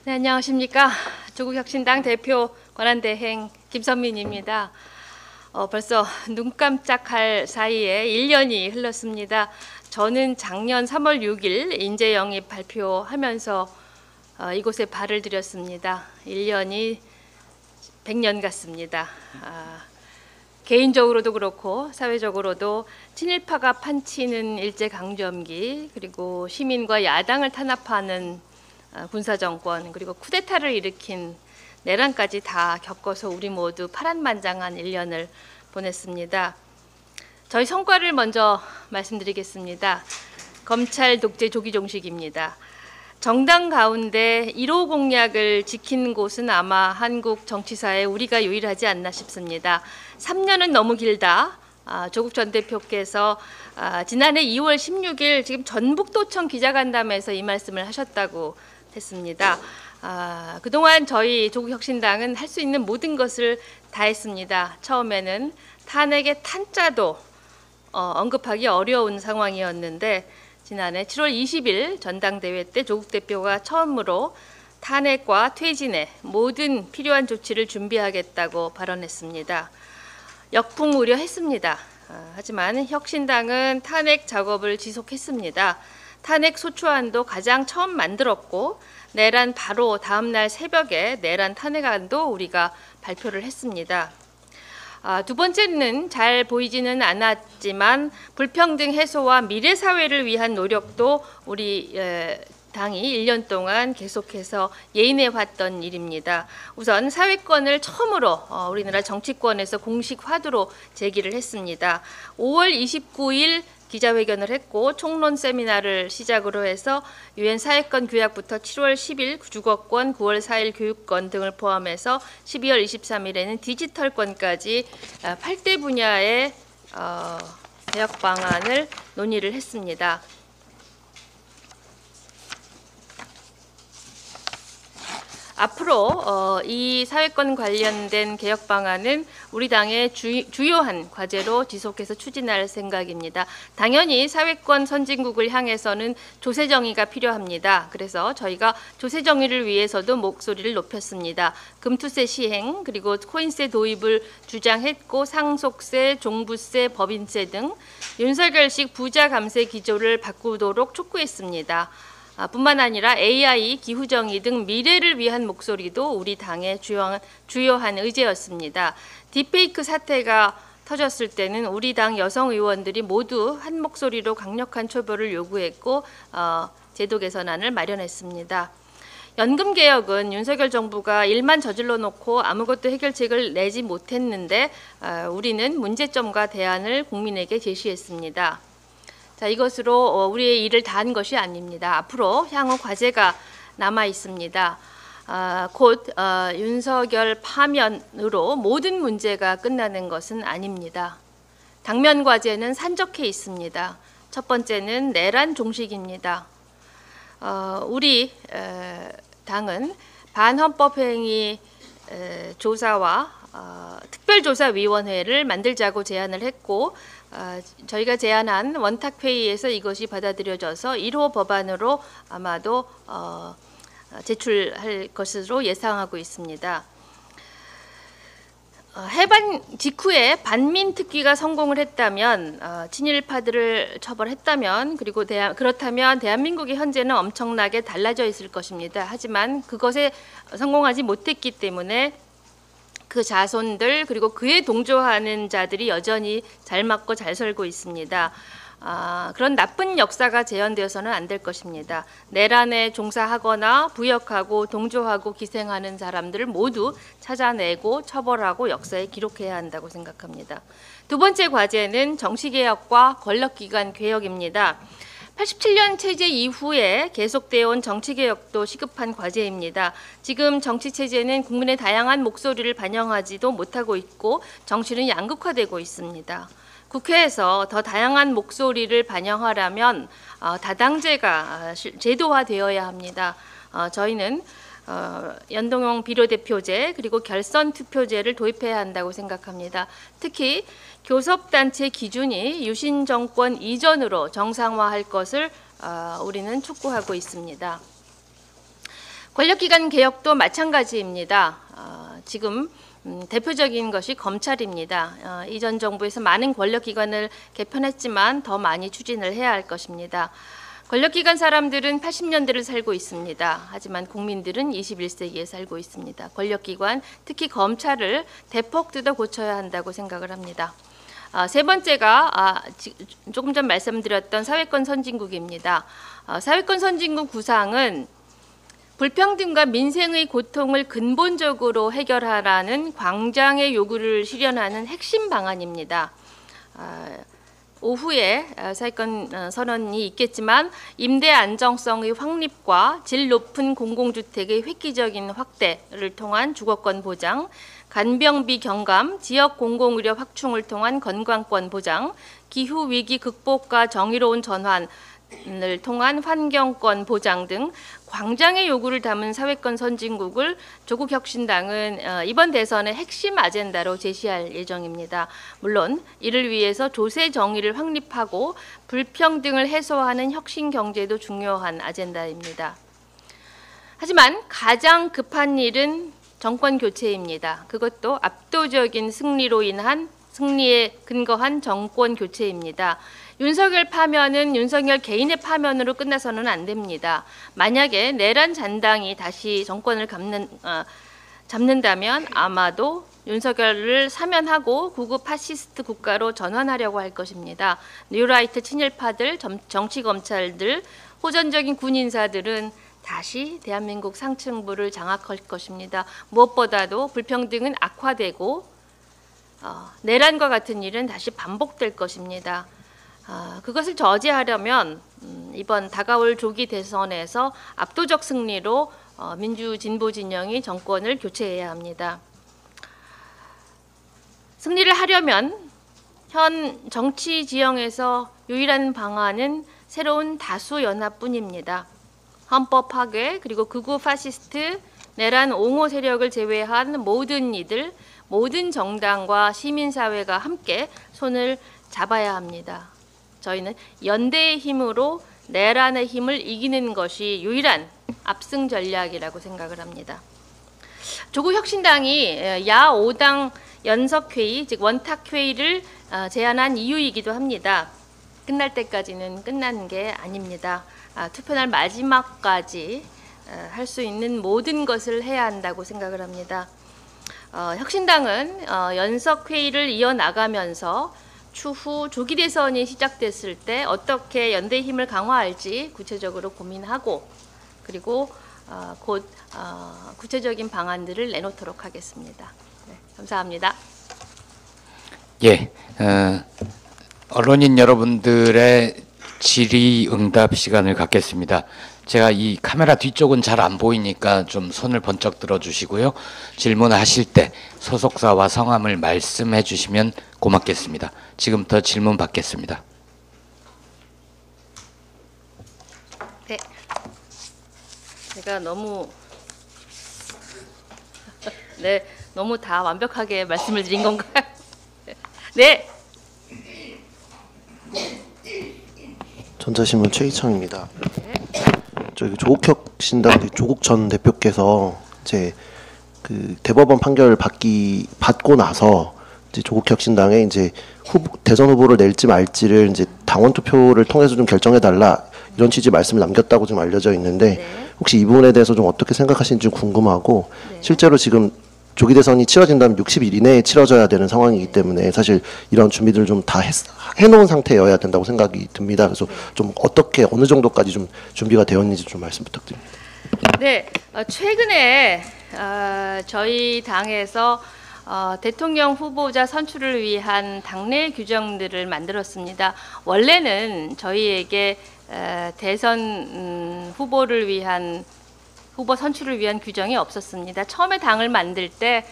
네, 안녕하십니까. 조국혁신당 대표 권한대행 김선민입니다. 벌써 눈 깜짝할 사이에 1년이 흘렀습니다. 저는 작년 3월 6일 인재 영입 발표하면서 이곳에 발을 들였습니다. 1년이 100년 같습니다. 개인적으로도 그렇고 사회적으로도 친일파가 판치는 일제강점기, 그리고 시민과 야당을 탄압하는 군사정권, 그리고 쿠데타를 일으킨 내란까지 다 겪어서 우리 모두 파란만장한 1년을 보냈습니다. 저희 성과를 먼저 말씀드리겠습니다. 검찰 독재 조기 종식입니다. 정당 가운데 1호 공약을 지킨 곳은 아마 한국 정치사에 우리가 유일하지 않나 싶습니다. 3년은 너무 길다. 조국 전 대표께서 지난해 2월 16일 지금 전북도청 기자간담회에서 이 말씀을 하셨다고 했습니다. 그동안 저희 조국혁신당은 할 수 있는 모든 것을 다 했습니다. 처음에는 탄핵의 탄자도 언급하기 어려운 상황이었는데 지난해 7월 20일 전당대회 때 조국 대표가 처음으로 탄핵과 퇴진에 모든 필요한 조치를 준비하겠다고 발언했습니다. 역풍 우려했습니다. 하지만 혁신당은 탄핵 작업을 지속했습니다. 탄핵 소추안도 가장 처음 만들었고 내란 바로 다음 날 새벽에 내란 탄핵안도 우리가 발표를 했습니다. 두 번째는 잘 보이지는 않았지만 불평등 해소와 미래 사회를 위한 노력도 우리 당이 1년 동안 계속해서 예인해왔던 일입니다. 우선 사회권을 처음으로 우리나라 정치권에서 공식 화두로 제기를 했습니다. 5월 29일 기자회견을 했고 총론 세미나를 시작으로 해서 유엔 사회권 규약부터 7월 10일 주거권, 9월 4일 교육권 등을 포함해서 12월 23일에는 디지털권까지 8대 분야의 개혁 방안을 논의를 했습니다. 앞으로 이 사회권 관련된 개혁 방안은 우리 당의 주요한 과제로 지속해서 추진할 생각입니다. 당연히 사회권 선진국을 향해서는 조세정의가 필요합니다. 그래서 저희가 조세정의를 위해서도 목소리를 높였습니다. 금투세 시행, 그리고 코인세 도입을 주장했고 상속세, 종부세, 법인세 등 윤석열식 부자 감세 기조를 바꾸도록 촉구했습니다. 뿐만 아니라 AI, 기후정의 등 미래를 위한 목소리도 우리 당의 주요한 의제였습니다. 딥페이크 사태가 터졌을 때는 우리 당 여성 의원들이 모두 한 목소리로 강력한 처벌을 요구했고 제도 개선안을 마련했습니다. 연금 개혁은 윤석열 정부가 일만 저질러 놓고 아무것도 해결책을 내지 못했는데 우리는 문제점과 대안을 국민에게 제시했습니다. 자, 이것으로 우리의 일을 다 한 것이 아닙니다. 앞으로 향후 과제가 남아 있습니다. 곧 윤석열 파면으로 모든 문제가 끝나는 것은 아닙니다. 당면 과제는 산적해 있습니다. 첫 번째는 내란 종식입니다. 우리 당은 반헌법행위 조사와 특별조사위원회를 만들자고 제안을 했고 저희가 제안한 원탁회의에서 이것이 받아들여져서 1호 법안으로 아마도 제출할 것으로 예상하고 있습니다. 해방 직후에 반민특위가 성공을 했다면 친일파들을 처벌했다면 그리고 그렇다면 대한민국의 현재는 엄청나게 달라져 있을 것입니다. 하지만 그것에 성공하지 못했기 때문에 그 자손들 그리고 그에 동조하는 자들이 여전히 잘 맞고 잘 살고 있습니다. 그런 나쁜 역사가 재현되어서는 안 될 것입니다. 내란에 종사하거나 부역하고 동조하고 기생하는 사람들을 모두 찾아내고 처벌하고 역사에 기록해야 한다고 생각합니다. 두 번째 과제는 정치개혁과 권력기관 개혁입니다. 87년 체제 이후에 계속되어 온 정치개혁도 시급한 과제입니다. 지금 정치체제는 국민의 다양한 목소리를 반영하지도 못하고 있고 정치는 양극화되고 있습니다. 국회에서 더 다양한 목소리를 반영하려면 다당제가 제도화되어야 합니다. 저희는 연동형 비례대표제 그리고 결선투표제를 도입해야 한다고 생각합니다. 특히 교섭단체 기준이 유신 정권 이전으로 정상화할 것을 우리는 촉구하고 있습니다. 권력기관 개혁도 마찬가지입니다. 지금 대표적인 것이 검찰입니다. 이전 정부에서 많은 권력기관을 개편했지만 더 많이 추진을 해야 할 것입니다. 권력기관 사람들은 80년대를 살고 있습니다. 하지만 국민들은 21세기에 살고 있습니다. 권력기관, 특히 검찰을 대폭 뜯어 고쳐야 한다고 생각을 합니다. 세 번째가 조금 전 말씀드렸던 사회권 선진국입니다. 사회권 선진국 구상은 불평등과 민생의 고통을 근본적으로 해결하라는 광장의 요구를 실현하는 핵심 방안입니다. 오후에 사회권 선언이 있겠지만 임대 안정성의 확립과 질 높은 공공주택의 획기적인 확대를 통한 주거권 보장, 간병비 경감, 지역 공공의료 확충을 통한 건강권 보장, 기후위기 극복과 정의로운 전환을 통한 환경권 보장 등 광장의 요구를 담은 사회권 선진국을 조국혁신당은 이번 대선의 핵심 아젠다로 제시할 예정입니다. 물론 이를 위해서 조세 정의를 확립하고 불평등을 해소하는 혁신 경제도 중요한 아젠다입니다. 하지만 가장 급한 일은 정권 교체입니다. 그것도 압도적인 승리로 인한 승리에 근거한 정권 교체입니다. 윤석열 파면은 윤석열 개인의 파면으로 끝나서는 안 됩니다. 만약에 내란 잔당이 다시 정권을 잡는다면 아마도 윤석열을 사면하고 구급 파시스트 국가로 전환하려고 할 것입니다. 뉴라이트 친일파들, 정치검찰들, 호전적인 군인사들은 다시 대한민국 상층부를 장악할 것입니다. 무엇보다도 불평등은 악화되고 내란과 같은 일은 다시 반복될 것입니다. 그것을 저지하려면 이번 다가올 조기 대선에서 압도적 승리로 민주진보 진영이 정권을 교체해야 합니다. 승리를 하려면 현 정치 지형에서 유일한 방안은 새로운 다수 연합뿐입니다. 헌법 파괴 그리고 극우 파시스트 내란 옹호 세력을 제외한 모든 이들, 모든 정당과 시민사회가 함께 손을 잡아야 합니다. 저희는 연대의 힘으로 내란의 힘을 이기는 것이 유일한 압승 전략이라고 생각을 합니다. 조국혁신당이 야 5당 연석회의, 즉 원탁회의를 제안한 이유이기도 합니다. 끝날 때까지는 끝나는 게 아닙니다. 투표날 마지막까지 할 수 있는 모든 것을 해야 한다고 생각을 합니다. 혁신당은 연석회의를 이어나가면서 추후 조기 대선이 시작됐을 때 어떻게 연대의 힘을 강화할지 구체적으로 고민하고 그리고 곧 구체적인 방안들을 내놓도록 하겠습니다. 네, 감사합니다. 예, 언론인 여러분들의 질의응답 시간을 갖겠습니다. 제가 이 카메라 뒤쪽은 잘 안 보이니까 좀 손을 번쩍 들어주시고요. 질문하실 때 소속사와 성함을 말씀해 주시면 고맙겠습니다. 지금부터 질문 받겠습니다. 네, 제가 너무 다 완벽하게 말씀을 드린 건가요? 네. 전자신문 최희창입니다. 저기 조국혁신당 조국 전 대표께서 이제 그 대법원 판결을 받고 나서 이제 조국혁신당에 이제 대선 후보를 낼지 말지를 이제 당원 투표를 통해서 좀 결정해 달라 이런 취지 말씀을 남겼다고 좀 알려져 있는데 네. 혹시 이 부분에 대해서 좀 어떻게 생각하시는지 궁금하고 네. 실제로 지금 조기 대선이 치러진다면 60일 이내에 치러져야 되는 상황이기 때문에 사실 이런 준비들을 좀 다 해놓은 상태여야 된다고 생각이 듭니다. 그래서 좀 어떻게 어느 정도까지 좀 준비가 되었는지 좀 말씀 부탁드립니다. 네, 최근에 저희 당에서 대통령 후보자 선출을 위한 당내 규정들을 만들었습니다. 원래는 저희에게 대선 후보를 위한 후보 선출을 위한 규정이 없었습니다. 처음에 당을 만들 때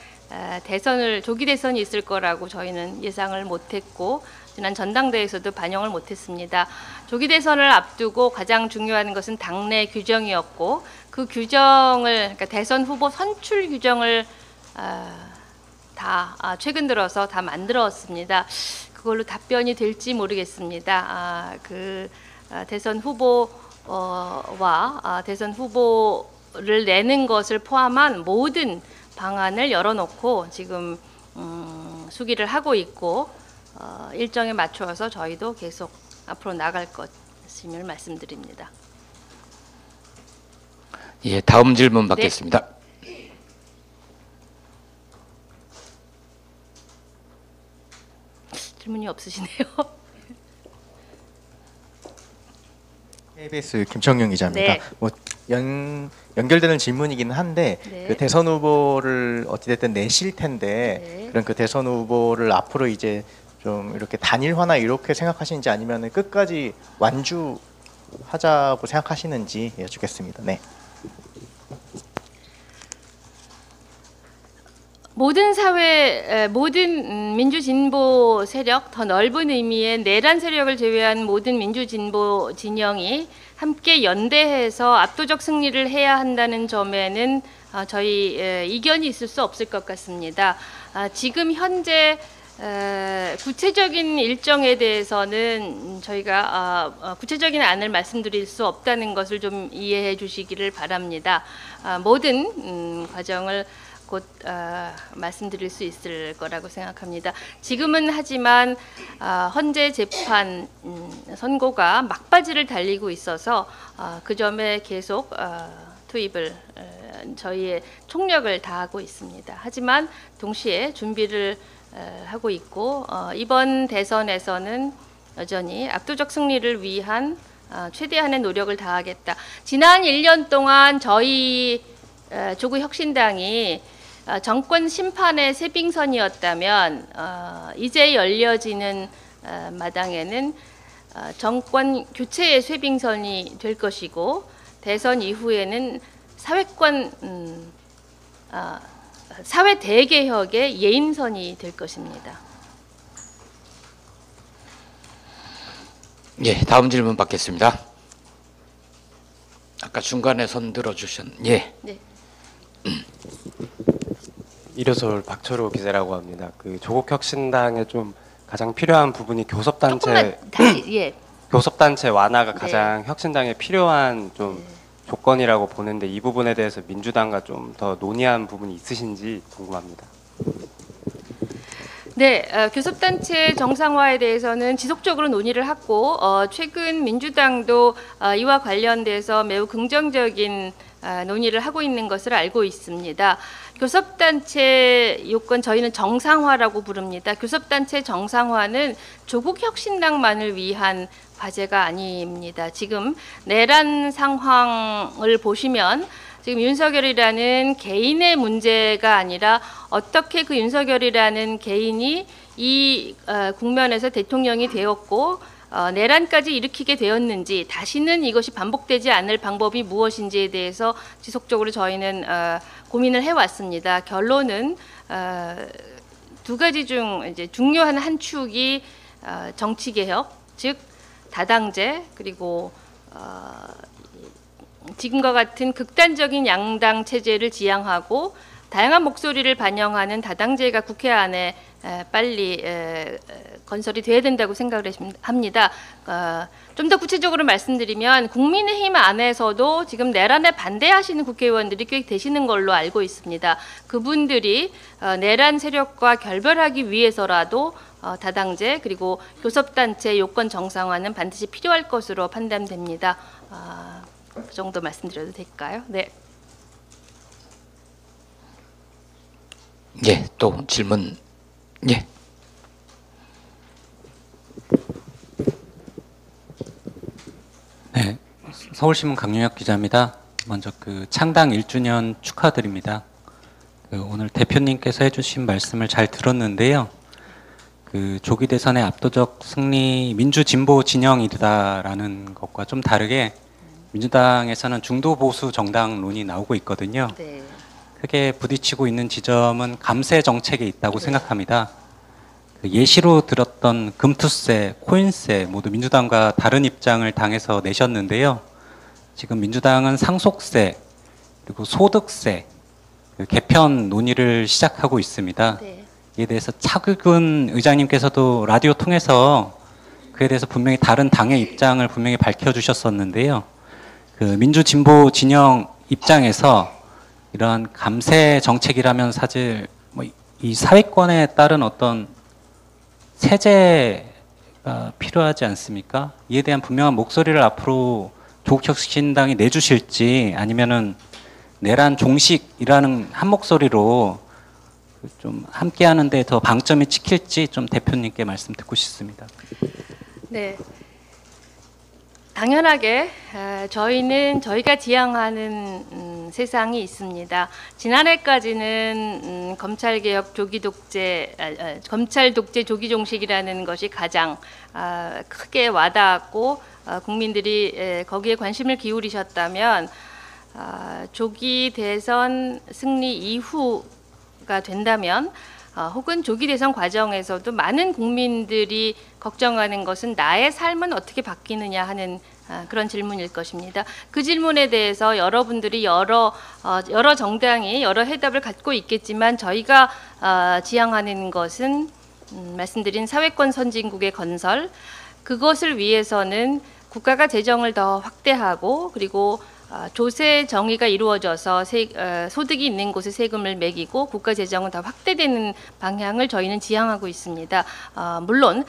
조기 대선이 있을 거라고 저희는 예상을 못했고 지난 전당대회에서도 반영을 못했습니다. 조기 대선을 앞두고 가장 중요한 것은 당내 규정이었고 그 규정을 그러니까 대선 후보 선출 규정을 최근 들어서 다 만들었습니다. 그걸로 답변이 될지 모르겠습니다. 대선 후보와 대선 후보 내는 것을 포함한 모든 방안을 열어놓고 지금 수기를 하고 있고 일정에 맞춰서 저희도 계속 앞으로 나갈 것임을 말씀드립니다. 예, 다음 질문 받겠습니다. 질문이 없으시네요. KBS 김청룡 기자입니다. 네. 뭐 연결되는 질문이긴 한데 네. 그 대선 후보를 어찌됐든 내실 텐데 네. 그런 그 대선 후보를 앞으로 이제 좀 이렇게 단일화나 이렇게 생각하시는지 아니면 끝까지 완주하자고 생각하시는지 여쭙겠습니다. 네. 모든 민주진보 세력, 더 넓은 의미의 내란 세력을 제외한 모든 민주진보 진영이 함께 연대해서 압도적 승리를 해야 한다는 점에는 저희 이견이 있을 수 없을 것 같습니다. 지금 현재 구체적인 일정에 대해서는 저희가 구체적인 안을 말씀드릴 수 없다는 것을 좀 이해해 주시기를 바랍니다. 모든 과정을 곧 말씀드릴 수 있을 거라고 생각합니다. 지금은 하지만 헌재 재판 선고가 막바지를 달리고 있어서 그 점에 계속 투입을 저희의 총력을 다하고 있습니다. 하지만 동시에 준비를 하고 있고 이번 대선에서는 여전히 압도적 승리를 위한 최대한의 노력을 다하겠다. 지난 1년 동안 저희 조국혁신당이 정권 심판의 쇠빙선이었다면 이제 열려지는 마당에는 정권 교체의 쇠빙선이 될 것이고 대선 이후에는 사회 대개혁의 예인선이 될 것입니다. 예, 다음 질문 받겠습니다. 아까 중간에 손 예. 네. 이료솔 박철호 기자라고 합니다. 그 조국혁신당에 좀 가장 필요한 부분이 교섭단체 조금만 다시 교섭단체 완화가 네. 가장 혁신당에 필요한 좀 조건이라고 보는데 이 부분에 대해서 민주당과 좀 더 논의한 부분이 있으신지 궁금합니다. 네, 교섭단체 정상화에 대해서는 지속적으로 논의를 하고 최근 민주당도 이와 관련돼서 매우 긍정적인 논의를 하고 있는 것을 알고 있습니다. 교섭단체 요건 저희는 정상화라고 부릅니다. 교섭단체 정상화는 조국혁신당만을 위한 과제가 아닙니다. 지금 내란 상황을 보시면 지금 윤석열이라는 개인의 문제가 아니라 어떻게 그 윤석열이라는 개인이 이 국면에서 대통령이 되었고 내란까지 일으키게 되었는지 다시는 이것이 반복되지 않을 방법이 무엇인지에 대해서 지속적으로 저희는 고민을 해왔습니다. 결론은 두 가지 중 이제 중요한 한 축이 정치개혁, 즉 다당제 그리고 지금과 같은 극단적인 양당 체제를 지향하고 다양한 목소리를 반영하는 다당제가 국회 안에 빨리 건설이 돼야 된다고 생각을 합니다. 좀 더 구체적으로 말씀드리면 국민의힘 안에서도 지금 내란에 반대하시는 국회의원들이 꽤 되시는 걸로 알고 있습니다. 그분들이 내란 세력과 결별하기 위해서라도 다당제 그리고 교섭단체 요건 정상화는 반드시 필요할 것으로 판단됩니다. 그 정도 말씀드려도 될까요? 네. 예, 또 질문. 예. 네, 서울신문 강윤혁 기자입니다. 먼저 그 창당 1주년 축하드립니다. 오늘 대표님께서 해주신 말씀을 잘 들었는데요. 그 조기 대선의 압도적 승리 민주진보 진영이다라는 것과 좀 다르게 민주당에서는 중도 보수 정당론이 나오고 있거든요. 네. 크게 부딪히고 있는 지점은 감세 정책에 있다고 생각합니다. 그 예시로 들었던 금투세, 코인세 모두 민주당과 다른 입장을 당해서 내셨는데요. 지금 민주당은 상속세 그리고 소득세 개편 논의를 시작하고 있습니다. 네. 이에 대해서 차극은 의장님께서도 라디오 통해서 그에 대해서 분명히 다른 당의 입장을 분명히 밝혀주셨었는데요. 그 민주진보 진영 입장에서 이러한 감세 정책이라면 사실 뭐 이 사회권에 따른 어떤 세제가 필요하지 않습니까? 이에 대한 분명한 목소리를 앞으로 조국혁신당이 내주실지 아니면은 내란 종식이라는 한 목소리로 좀 함께하는데 더 방점이 찍힐지 좀 대표님께 말씀 듣고 싶습니다. 네. 당연하게 저희는 저희가 지향하는 세상이 있습니다. 지난해까지는 검찰개혁 조기 독재, 검찰 독재 조기 종식이라는 것이 가장 크게 와닿았고 국민들이 거기에 관심을 기울이셨다면 조기 대선 승리 이후가 된다면 혹은 조기 대선 과정에서도 많은 국민들이 걱정하는 것은 나의 삶은 어떻게 바뀌느냐 하는 그런 질문일 것입니다. 그 질문에 대해서 여러분들이 여러 정당이 여러 해답을 갖고 있겠지만 저희가 지향하는 것은 말씀드린 사회권 선진국의 건설, 그것을 위해서는 국가가 재정을 더 확대하고 그리고 조세 정의가 이루어져서 소득이 있는 곳에 세금을 매기고 국가 재정은 더 확대되는 방향을 저희는 지향하고 있습니다. 물론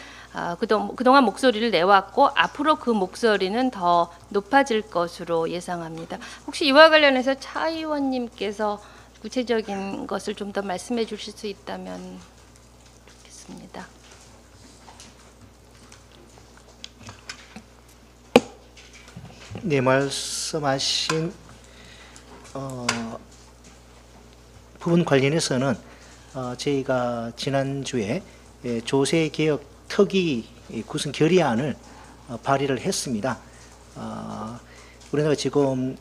그동안 목소리를 내왔고 앞으로 그 목소리는 더 높아질 것으로 예상합니다. 혹시 이와 관련해서 차 의원님께서 구체적인 것을 좀 더 말씀해 주실 수 있다면 좋겠습니다. 네, 말씀하신 부분 관련해서는 저희가 지난주에 조세개혁 특위 구성 결의안을 발의를 했습니다. 우리나라가 지금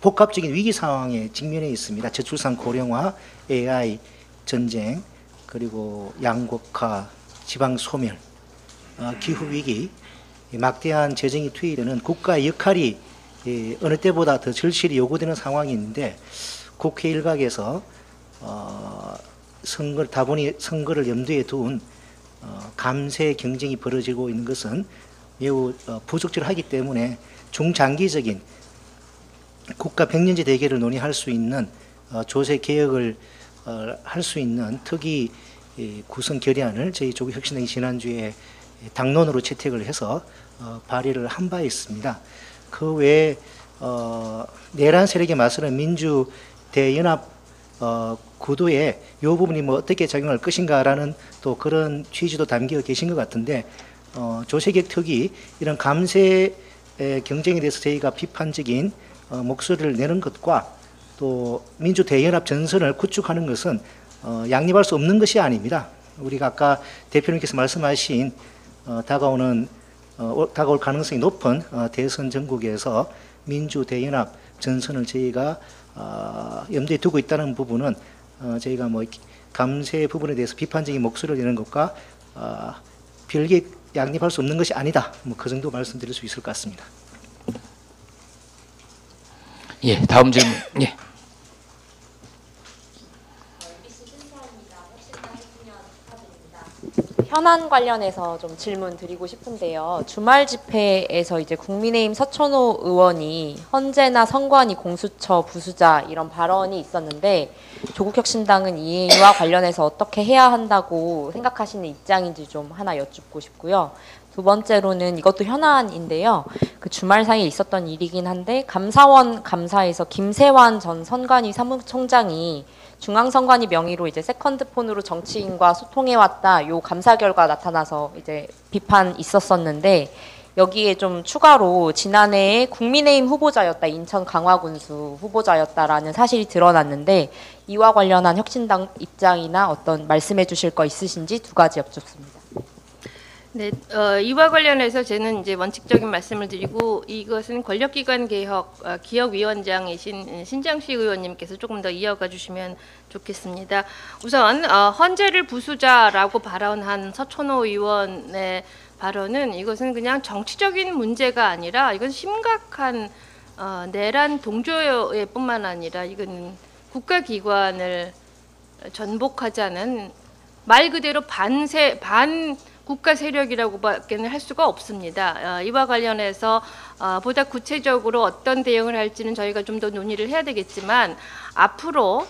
복합적인 위기 상황에 직면해 있습니다. 저출산 고령화, AI, 전쟁, 그리고 양극화, 지방 소멸, 기후 위기, 막대한 재정이 투입되는 국가의 역할이 어느 때보다 더 절실히 요구되는 상황이 있는데 국회 일각에서 다분히 선거를 염두에 둔 감세 경쟁이 벌어지고 있는 것은 매우 부적절하기 때문에 중장기적인 국가 백년제 대계를 논의할 수 있는 조세 개혁을 할 수 있는 특위 구성 결의안을 저희 조국혁신당이 지난주에 당론으로 채택을 해서 발의를 한 바 있습니다. 그 외에 내란 세력에 맞서는 민주대연합 구도에 이 부분이 뭐 어떻게 작용할 것인가라는 또 그런 취지도 담겨 계신 것 같은데 조세개혁 특위 이런 감세 경쟁에 대해서 저희가 비판적인 목소리를 내는 것과 또 민주대연합 전선을 구축하는 것은 양립할 수 없는 것이 아닙니다. 우리가 아까 대표님께서 말씀하신 다가올 가능성이 높은 대선 전국에서 민주대연합 전선을 저희가 염두에 두고 있다는 부분은 저희가 뭐 감세 부분에 대해서 비판적인 목소리를 내는 것과 별개 양립할 수 없는 것이 아니다. 뭐 그 정도 말씀드릴 수 있을 것 같습니다. 예, 다음 질문. 예. 현안 관련해서 좀 질문 드리고 싶은데요. 주말 집회에서 이제 국민의힘 서천호 의원이 헌재나 선관위 공수처 부수자 이런 발언이 있었는데 조국혁신당은 이와 관련해서 어떻게 해야 한다고 생각하시는 입장인지 좀 하나 여쭙고 싶고요. 두 번째로는 이것도 현안인데요. 그 주말 사이에 있었던 일이긴 한데 감사원 감사에서 김세환 전 선관위 사무총장이 중앙선관위 명의로 이제 세컨드폰으로 정치인과 소통해왔다. 요 감사 결과 나타나서 이제 비판 있었었는데 여기에 좀 추가로 지난해에 국민의힘 후보자였다. 인천 강화군수 후보자였다라는 사실이 드러났는데 이와 관련한 혁신당 입장이나 어떤 말씀해 주실 거 있으신지 두 가지 여쭙습니다. 네, 이와 관련해서 저는 이제 원칙적인 말씀을 드리고 이것은 권력기관 개혁 기억위원장이신 신장식 의원님께서 조금 더 이어가 주시면 좋겠습니다. 우선 헌재를 부수자라고 발언한 서천호 의원의 발언은 이것은 그냥 정치적인 문제가 아니라 이건 심각한 내란 동조뿐만 아니라 이건 국가기관을 전복하자는 말 그대로 국가 세력이라고밖에는 할 수가 없습니다. 이와 관련해서 보다 구체적으로 어떤 대응을 할지는 저희가 좀 더 논의를 해야 되겠지만 앞으로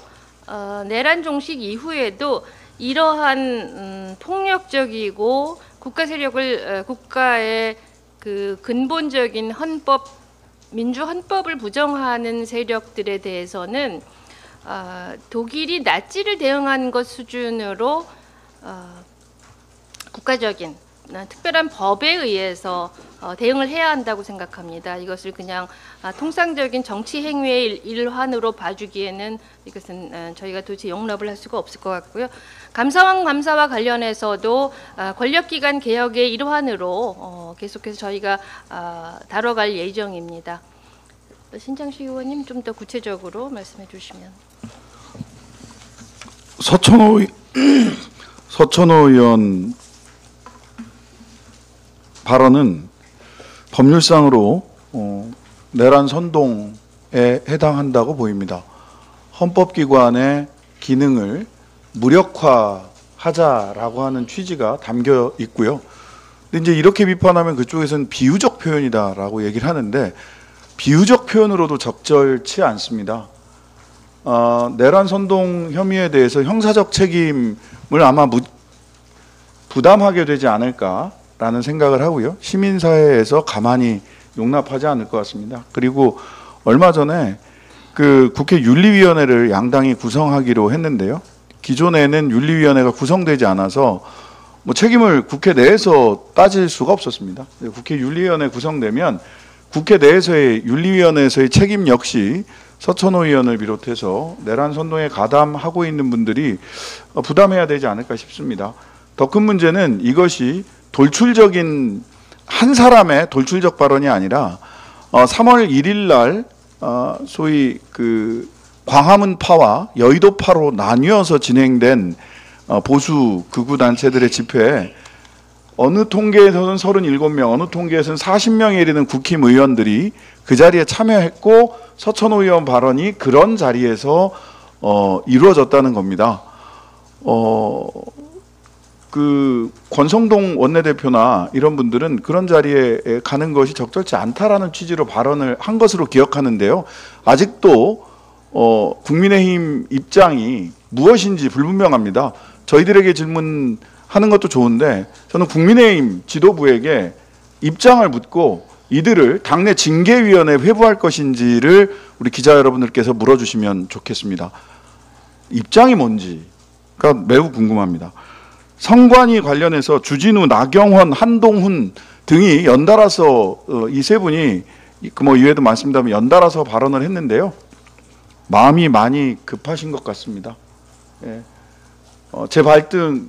내란 종식 이후에도 이러한 폭력적이고 국가 세력을 국가의 그 근본적인 헌법 민주 헌법을 부정하는 세력들에 대해서는 독일이 나치를 대응한 것 수준으로 국가적인 특별한 법에 의해서 대응을 해야 한다고 생각합니다. 이것을 그냥 통상적인 정치 행위의 일환으로 봐주기에는 이것은 저희가 도저히 용납을 할 수가 없을 것 같고요. 감사원 감사와 관련해서도 권력기관 개혁의 일환으로 계속해서 저희가 다뤄갈 예정입니다. 신장식 의원님 좀 더 구체적으로 말씀해 주시면. 서천호 의원 발언은 법률상으로 내란 선동에 해당한다고 보입니다. 헌법기관의 기능을 무력화하자라고 하는 취지가 담겨 있고요. 근데 이제 이렇게 비판하면 그쪽에서는 비유적 표현이다라고 얘기를 하는데 비유적 표현으로도 적절치 않습니다. 내란 선동 혐의에 대해서 형사적 책임을 아마 부담하게 되지 않을까라는 생각을 하고요. 시민사회에서 가만히 용납하지 않을 것 같습니다. 그리고 얼마 전에 그 국회 윤리위원회를 양당이 구성하기로 했는데요. 기존에는 윤리위원회가 구성되지 않아서 뭐 책임을 국회 내에서 따질 수가 없었습니다. 국회 윤리위원회 구성되면 국회 내에서의 윤리위원회에서의 책임 역시 서천호 의원을 비롯해서 내란 선동에 가담하고 있는 분들이 부담해야 되지 않을까 싶습니다. 더 큰 문제는 이것이 돌출적인 한 사람의 돌출적 발언이 아니라 3월 1일 날 소위 그 광화문파와 여의도파로 나뉘어서 진행된 보수 극우 단체들의 집회에 어느 통계에서는 37명, 어느 통계에서는 40명에 이르는 국힘 의원들이 그 자리에 참여했고 서천호 의원 발언이 그런 자리에서 이루어졌다는 겁니다. 그 권성동 원내대표나 이런 분들은 그런 자리에 가는 것이 적절치 않다라는 취지로 발언을 한 것으로 기억하는데요. 아직도 국민의힘 입장이 무엇인지 불분명합니다. 저희들에게 질문하는 것도 좋은데 저는 국민의힘 지도부에게 입장을 묻고 이들을 당내 징계위원회에 회부할 것인지를 우리 기자 여러분들께서 물어주시면 좋겠습니다. 입장이 뭔지가 매우 궁금합니다. 성관이 관련해서 주진우, 나경원, 한동훈 등이 연달아서 이 세 분이 뭐 이외에도 많습니다만 연달아서 발언을 했는데요. 마음이 많이 급하신 것 같습니다. 예. 제 발등을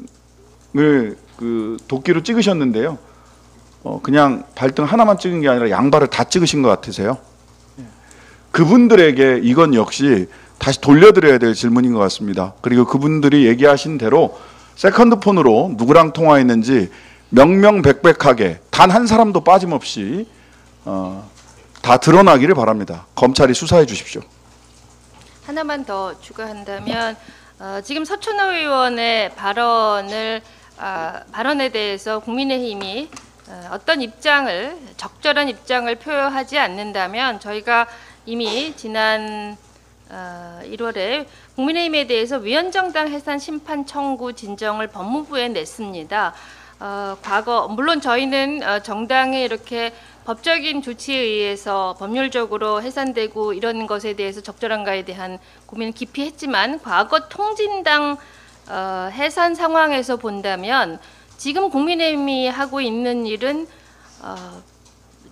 그 도끼로 찍으셨는데요. 그냥 발등 하나만 찍은 게 아니라 양발을 다 찍으신 것 같으세요. 예. 그분들에게 이건 역시 다시 돌려드려야 될 질문인 것 같습니다. 그리고 그분들이 얘기하신 대로 세컨드폰으로 누구랑 통화했는지 명명백백하게 단 한 사람도 빠짐없이 다 드러나기를 바랍니다. 검찰이 수사해 주십시오. 하나만 더 추가한다면 지금 서천호 의원의 발언에 대해서 국민의힘이 어떤 입장을 적절한 입장을 표하지 않는다면 저희가 이미 지난 1월에 국민의힘에 대해서 위헌정당 해산 심판 청구 진정을 법무부에 냈습니다. 과거 물론 저희는 정당의 이렇게 법적인 조치에 의해서 법률적으로 해산되고 이런 것에 대해서 적절한가에 대한 고민을 깊이 했지만 과거 통진당 해산 상황에서 본다면 지금 국민의힘이 하고 있는 일은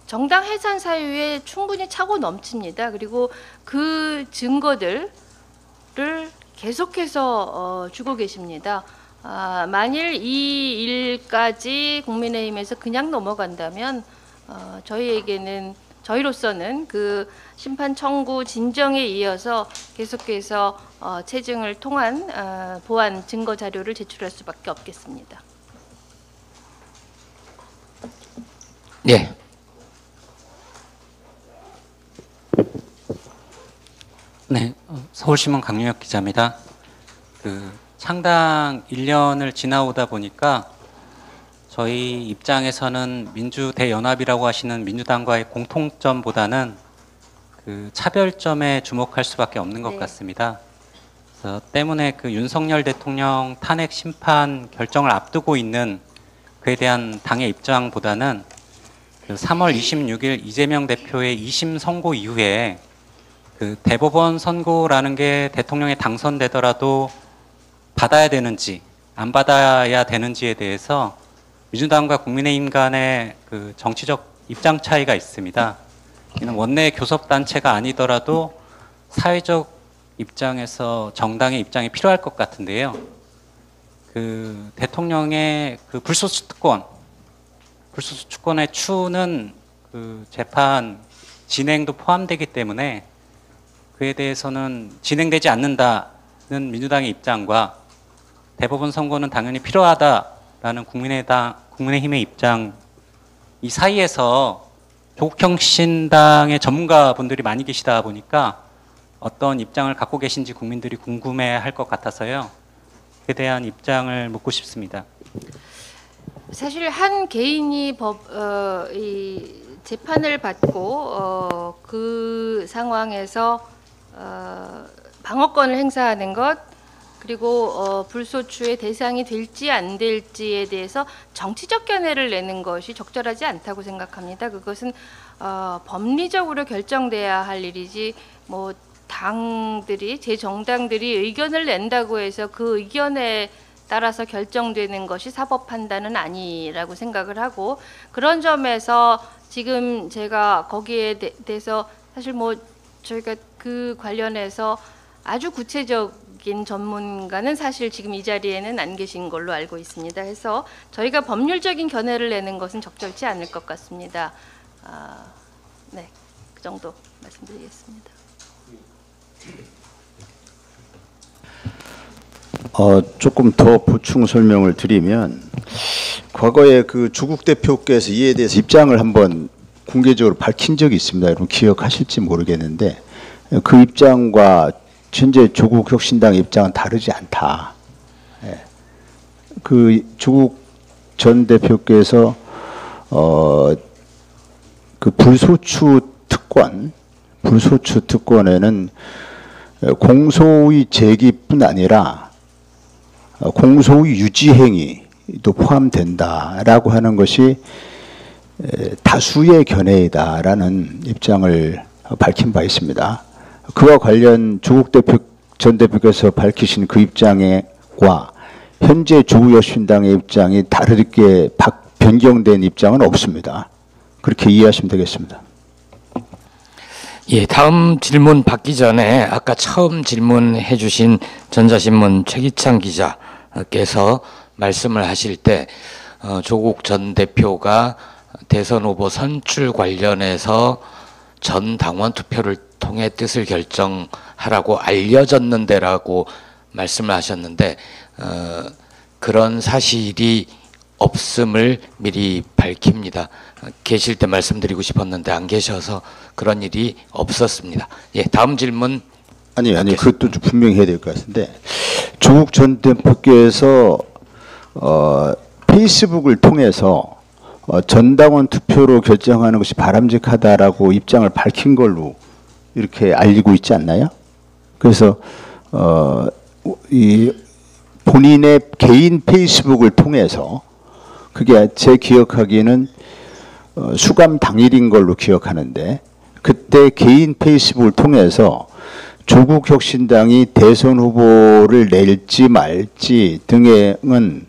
정당 해산 사유에 충분히 차고 넘칩니다. 그리고 그 증거들을 계속해서 주고 계십니다. 만일 이 일까지 국민의힘에서 그냥 넘어간다면 저희로서는 그 심판 청구 진정에 이어서 계속해서 체증을 통한 보완 증거 자료를 제출할 수밖에 없겠습니다. 예. 네, 서울신문 강윤혁 기자입니다. 창당 1년을 지나오다 보니까 저희 입장에서는 민주대연합이라고 하시는 민주당과의 공통점보다는 그 차별점에 주목할 수밖에 없는 것 네. 같습니다. 그래서 때문에 그 윤석열 대통령 탄핵 심판 결정을 앞두고 있는 그에 대한 당의 입장보다는 그 3월 26일 이재명 대표의 2심 선고 이후에 그 대법원 선고라는 게 대통령이 당선되더라도 받아야 되는지 안 받아야 되는지에 대해서 민주당과 국민의힘 간의 그 정치적 입장 차이가 있습니다. 이는 원내 교섭단체가 아니더라도 사회적 입장에서 정당의 입장이 필요할 것 같은데요. 그 대통령의 그 불소추 특권의 추는 그 재판 진행도 포함되기 때문에 그에 대해서는 진행되지 않는다는 민주당의 입장과 대법원 선고는 당연히 필요하다라는 국민의힘의 입장 이 사이에서 조국혁신당의 전문가분들이 많이 계시다 보니까 어떤 입장을 갖고 계신지 국민들이 궁금해할 것 같아서요. 그에 대한 입장을 묻고 싶습니다. 사실 한 개인이 이 재판을 받고 그 상황에서 방어권을 행사하는 것 그리고 불소추의 대상이 될지 안 될지에 대해서 정치적 견해를 내는 것이 적절하지 않다고 생각합니다. 그것은 법리적으로 결정돼야 할 일이지 뭐 당들이 제 정당들이 의견을 낸다고 해서 그 의견에 따라서 결정되는 것이 사법 판단은 아니라고 생각을 하고 그런 점에서 지금 제가 거기에 대해서 사실 뭐 저희가 그 관련해서 아주 구체적인 전문가는 사실 지금 이 자리에는 안 계신 걸로 알고 있습니다. 해서 저희가 법률적인 견해를 내는 것은 적절치 않을 것 같습니다. 네, 그 정도 말씀드리겠습니다. 조금 더 보충 설명을 드리면 과거에 그 조국 대표께서 이에 대해서 입장을 한번 공개적으로 밝힌 적이 있습니다. 여러분 기억하실지 모르겠는데 그 입장과 현재 조국 혁신당의 입장은 다르지 않다. 그 조국 전 대표께서 그 불소추 특권에는 공소의 제기뿐 아니라 공소의 유지 행위도 포함된다라고 하는 것이 다수의 견해이다라는 입장을 밝힌 바 있습니다. 그와 관련 조국 전 대표께서 밝히신 그 입장과 현재 조국혁신당의 입장이 다르게 변경된 입장은 없습니다. 그렇게 이해하시면 되겠습니다. 예, 다음 질문 받기 전에 아까 처음 질문해 주신 전자신문 최기창 기자께서 말씀을 하실 때 조국 전 대표가 대선 후보 선출 관련해서 전 당원 투표를 통해 뜻을 결정하라고 알려졌는데라고 말씀을 하셨는데 그런 사실이 없음을 미리 밝힙니다. 계실 때 말씀드리고 싶었는데 안 계셔서 그런 일이 없었습니다. 예, 다음 질문. 아니 그것도 좀 분명히 해야 될 것 같은데 조국 전 대표께서 페이스북을 통해서 전당원 투표로 결정하는 것이 바람직하다라고 입장을 밝힌 걸로 이렇게 알리고 있지 않나요? 그래서 이 본인의 개인 페이스북을 통해서 그게 제 기억하기에는 수감 당일인 걸로 기억하는데 그때 개인 페이스북을 통해서 조국 혁신당이 대선 후보를 낼지 말지 등은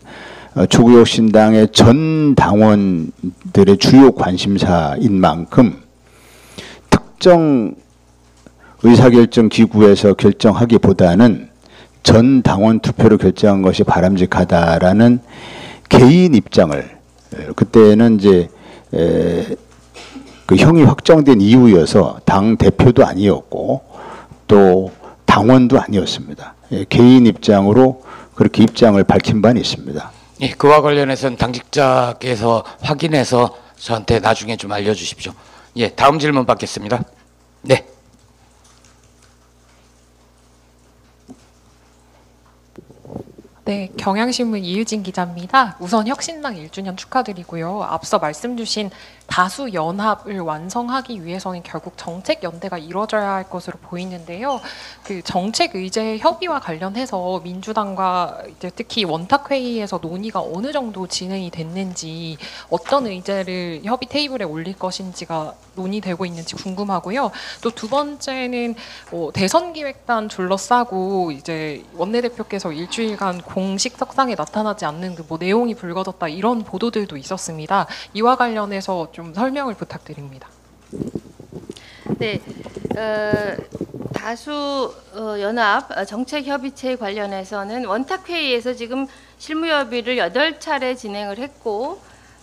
조국 혁신당의 전 당원들의 주요 관심사인 만큼 특정 의사결정 기구에서 결정하기보다는 전 당원 투표로 결정한 것이 바람직하다라는 개인 입장을 그때는 이제 그 형이 확정된 이후여서 당 대표도 아니었고 또 당원도 아니었습니다. 개인 입장으로 그렇게 입장을 밝힌 바는 있습니다. 예, 그와 관련해서는 당직자께서 확인해서 저한테 나중에 좀 알려주십시오. 예, 다음 질문 받겠습니다. 네. 네, 경향신문 이유진 기자입니다. 우선 혁신당 1주년 축하드리고요. 앞서 말씀 주신 다수 연합을 완성하기 위해서는 결국 정책 연대가 이루어져야 할 것으로 보이는데요. 그 정책 의제 협의와 관련해서 민주당과 이제 특히 원탁 회의에서 논의가 어느 정도 진행이 됐는지, 어떤 의제를 협의 테이블에 올릴 것인지가 논의되고 있는지 궁금하고요. 또 두 번째는 대선 기획단 둘러싸고 이제 원내대표께서 일주일간 공식 석상에 나타나지 않는 그 뭐 내용이 불거졌다 이런 보도들도 있었습니다. 이와 관련해서 좀 설명을 부탁드립니다. 네, 다수 연합 정책협의체 관련해서는 원탁회의에서 지금 실무협의를 8차례 진행을 했고,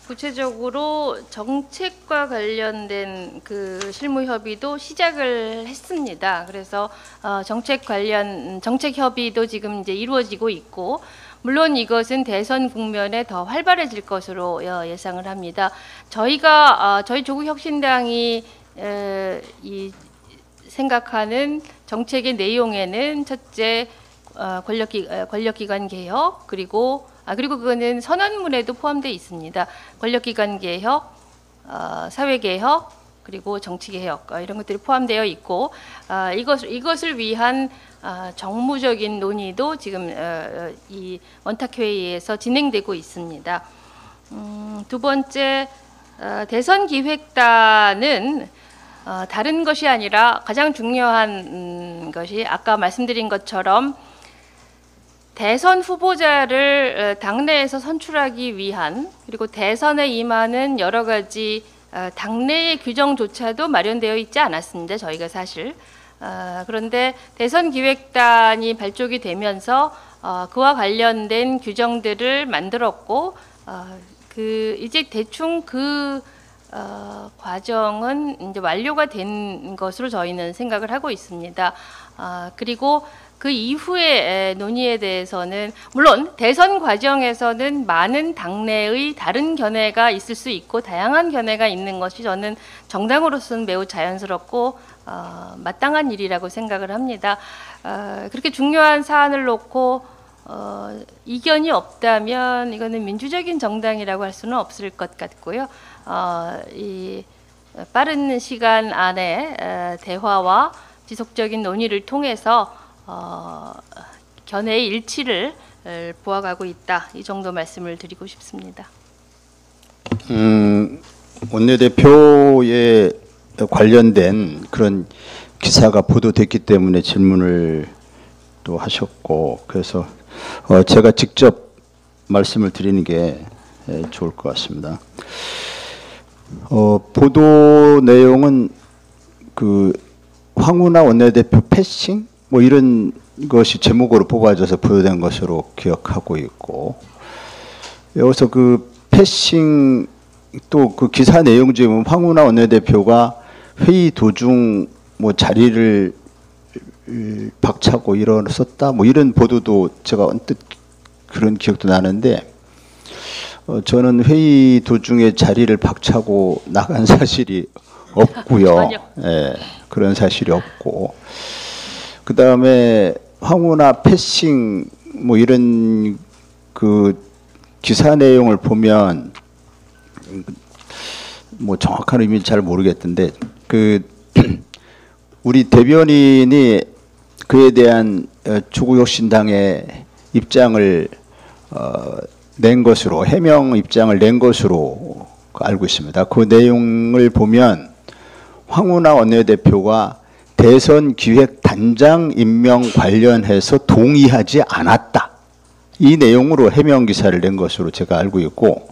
구체적으로 정책과 관련된 그 실무협의도 시작을 했습니다. 그래서 정책 협의도 지금 이제 이루어지고 있고, 물론 이것은 대선 국면에 더 활발해질 것으로 예상을 합니다. 저희 조국혁신당이 생각하는 정책의 내용에는 첫째 권력기관 개혁, 그리고 그거는 선언문에도 포함되어 있습니다. 권력기관 개혁, 사회개혁, 그리고 정치개혁 이런 것들이 포함되어 있고, 이것을 위한 정무적인 논의도 지금 이 원탁회의에서 진행되고 있습니다. 두 번째, 대선 기획단은 다른 것이 아니라 가장 중요한 것이 아까 말씀드린 것처럼 대선 후보자를 당내에서 선출하기 위한, 그리고 대선에 임하는 여러 가지 당내의 규정조차도 마련되어 있지 않았습니다. 저희가 사실. 그런데 대선 기획단이 발족이 되면서 그와 관련된 규정들을 만들었고, 이제 대충 그 과정은 이제 완료가 된 것으로 저희는 생각을 하고 있습니다. 그리고 그 이후의 논의에 대해서는 물론 대선 과정에서는 많은 당내의 다른 견해가 있을 수 있고 다양한 견해가 있는 것이 저는 정당으로서는 매우 자연스럽고 마땅한 일이라고 생각을 합니다. 그렇게 중요한 사안을 놓고 이견이 없다면 이거는 민주적인 정당이라고 할 수는 없을 것 같고요. 이 빠른 시간 안에 대화와 지속적인 논의를 통해서 견해의 일치를 보아가고 있다. 이 정도 말씀을 드리고 싶습니다. 원내대표에 관련된 그런 기사가 보도됐기 때문에 질문을 또 하셨고, 그래서 제가 직접 말씀을 드리는 게 좋을 것 같습니다. 보도 내용은 그 황운하 원내대표 패싱 뭐 이런 것이 제목으로 뽑아져서 보도된 것으로 기억하고 있고, 여기서 그 패싱 또 그 기사 내용 중에 보면 황운하 원내대표가 회의 도중 뭐 자리를 박차고 일어섰다 뭐 이런 보도도 제가 언뜻 그런 기억도 나는데, 저는 회의 도중에 자리를 박차고 나간 사실이 없고요. 예, 그런 사실이 없고, 그 다음에 황운하 패싱 뭐 이런 그 기사 내용을 보면 뭐 정확한 의미는 잘 모르겠던데, 그 우리 대변인이 그에 대한 조국혁신당의 입장을 낸 것으로, 해명 입장을 낸 것으로 알고 있습니다. 그 내용을 보면 황운하 원내대표가 대선 기획단장 임명 관련해서 동의하지 않았다, 이 내용으로 해명 기사를 낸 것으로 제가 알고 있고,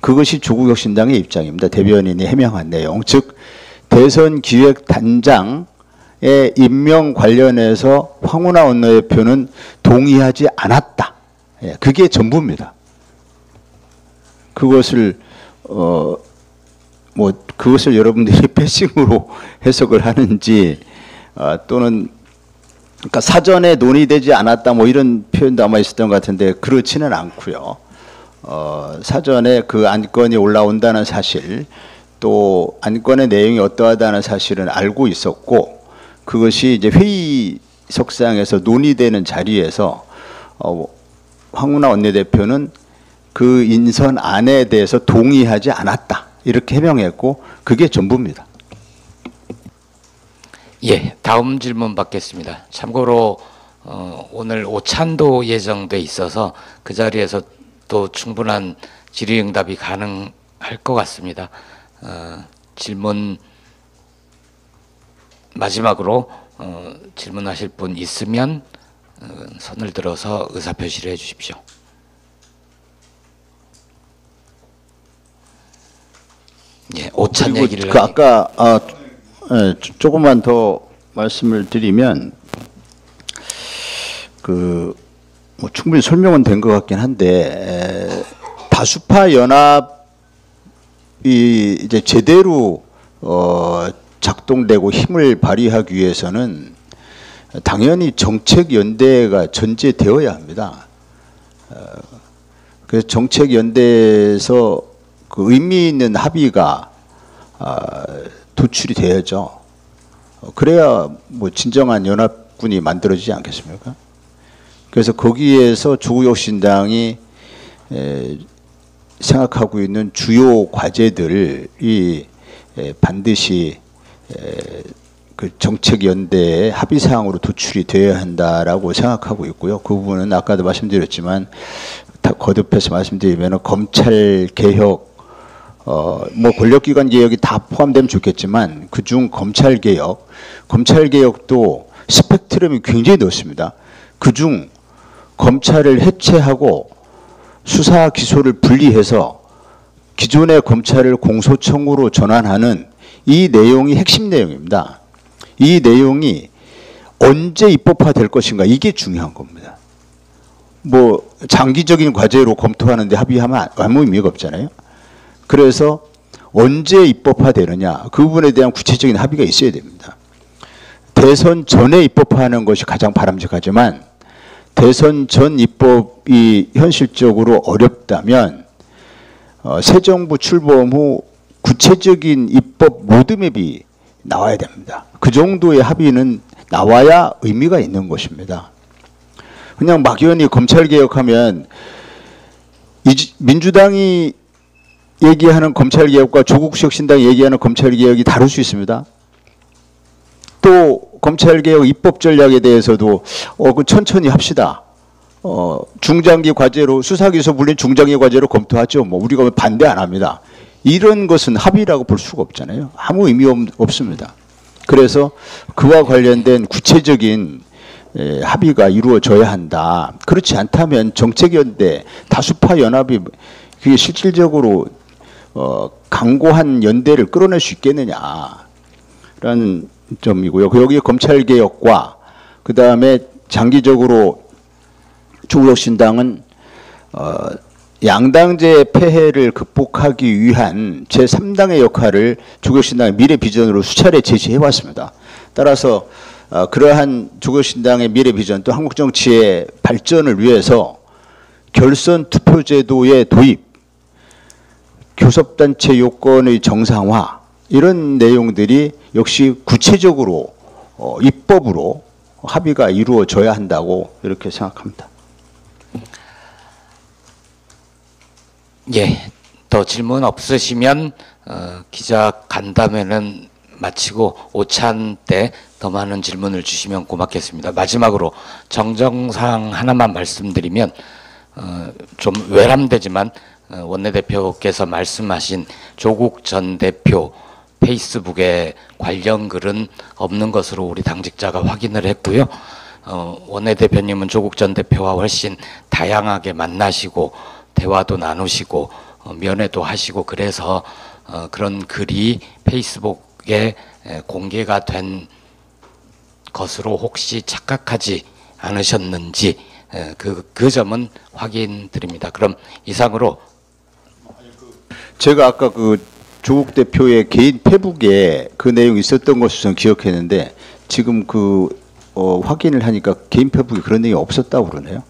그것이 조국혁신당의 입장입니다. 대변인이 해명한 내용, 즉 대선 기획단장의 임명 관련해서 황운하 원내대표는 동의하지 않았다. 예, 그게 전부입니다. 그것을 뭐 그것을 여러분들이 패싱으로 해석을 하는지, 또는 그러니까 사전에 논의되지 않았다 뭐 이런 표현도 아마 있었던 것 같은데 그렇지는 않고요. 사전에 그 안건이 올라온다는 사실, 또 안건의 내용이 어떠하다는 사실은 알고 있었고, 그것이 이제 회의석상에서 논의되는 자리에서 황운하 원내대표는 그 인선 안에 대해서 동의하지 않았다. 이렇게 해명했고 그게 전부입니다. 예, 다음 질문 받겠습니다. 참고로 오늘 오찬도 예정돼 있어서 그 자리에서 또 충분한 질의응답이 가능할 것 같습니다. 질문 마지막으로 질문하실 분 있으면 손을 들어서 의사표시를 해주십시오. 예, 오찬 얘기를 그 아까 조금만 더 말씀을 드리면 그 뭐 충분히 설명은 된 것 같긴 한데 다수파 연합이 이제 제대로 작동되고 힘을 발휘하기 위해서는 당연히 정책 연대가 전제되어야 합니다. 그래서 정책 연대에서 그 의미 있는 합의가 도출이 돼야죠. 그래야 뭐 진정한 연합군이 만들어지지 않겠습니까? 그래서 거기에서 조국혁신당이 생각하고 있는 주요 과제들이 반드시 그 정책 연대의 합의 사항으로 도출이 되어야 한다라고 생각하고 있고요. 그 부분은 아까도 말씀드렸지만 거듭해서 말씀드리면 검찰 개혁, 뭐 권력기관 개혁이 다 포함되면 좋겠지만 그중 검찰 개혁도 스펙트럼이 굉장히 넓습니다. 그중 검찰을 해체하고 수사 기소를 분리해서 기존의 검찰을 공소청으로 전환하는 이 내용이 핵심 내용입니다. 이 내용이 언제 입법화될 것인가 이게 중요한 겁니다. 뭐 장기적인 과제로 검토하는데 합의하면 아무 의미가 없잖아요. 그래서 언제 입법화되느냐 그 부분에 대한 구체적인 합의가 있어야 됩니다. 대선 전에 입법화하는 것이 가장 바람직하지만 대선 전 입법이 현실적으로 어렵다면 새 정부 출범 후 구체적인 입법 로드맵이 나와야 됩니다. 그 정도의 합의는 나와야 의미가 있는 것입니다. 그냥 막연히 검찰개혁하면 민주당이 얘기하는 검찰개혁과 조국혁신당이 얘기하는 검찰개혁이 다를 수 있습니다. 또 검찰개혁 입법 전략에 대해서도 그 천천히 합시다. 중장기 과제로 수사기소 물린 중장기 과제로 검토하죠. 뭐 우리가 반대 안 합니다. 이런 것은 합의라고 볼 수가 없잖아요. 아무 의미 없습니다. 그래서 그와 관련된 구체적인 합의가 이루어져야 한다. 그렇지 않다면 정책연대, 다수파 연합이 그게 실질적으로 강고한 연대를 끌어낼 수 있겠느냐라는 점이고요. 여기에 검찰개혁과 그 다음에 장기적으로 조국혁신당은 양당제 폐해를 극복하기 위한 제3당의 역할을 조국혁신당의 미래 비전으로 수차례 제시해 왔습니다. 따라서 그러한 조국혁신당의 미래 비전 또 한국 정치의 발전을 위해서 결선 투표제도의 도입, 교섭단체 요건의 정상화 이런 내용들이 역시 구체적으로 입법으로 합의가 이루어져야 한다고 이렇게 생각합니다. 예, 더 질문 없으시면 기자 간담회는 마치고 오찬 때 더 많은 질문을 주시면 고맙겠습니다. 마지막으로 정정사항 하나만 말씀드리면 좀 외람되지만 원내대표께서 말씀하신 조국 전 대표 페이스북에 관련 글은 없는 것으로 우리 당직자가 확인을 했고요. 원내대표님은 조국 전 대표와 훨씬 다양하게 만나시고 대화도 나누시고 면회도 하시고 그래서 그런 글이 페이스북에 공개가 된 것으로 혹시 착각하지 않으셨는지 그 점은 확인드립니다. 그럼 이상으로 제가 아까 그 조국 대표의 개인 페북에 그 내용이 있었던 것으로 저는 기억했는데 지금 확인을 하니까 개인 페북에 그런 내용이 없었다고 그러네요.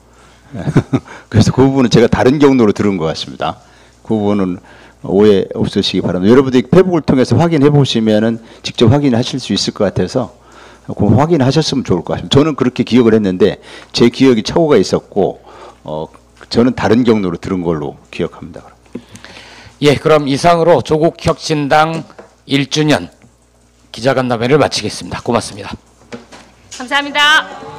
그래서 그 부분은 제가 다른 경로로 들은 것 같습니다. 그 부분은 오해 없으시기 바랍니다. 여러분들이 페북을 통해서 확인해 보시면은 직접 확인하실 수 있을 것 같아서 확인하셨으면 좋을 것 같습니다. 저는 그렇게 기억을 했는데 제 기억이 착오가 있었고 저는 다른 경로로 들은 걸로 기억합니다. 예, 그럼 이상으로 조국혁신당 1주년 기자간담회를 마치겠습니다. 고맙습니다. 감사합니다.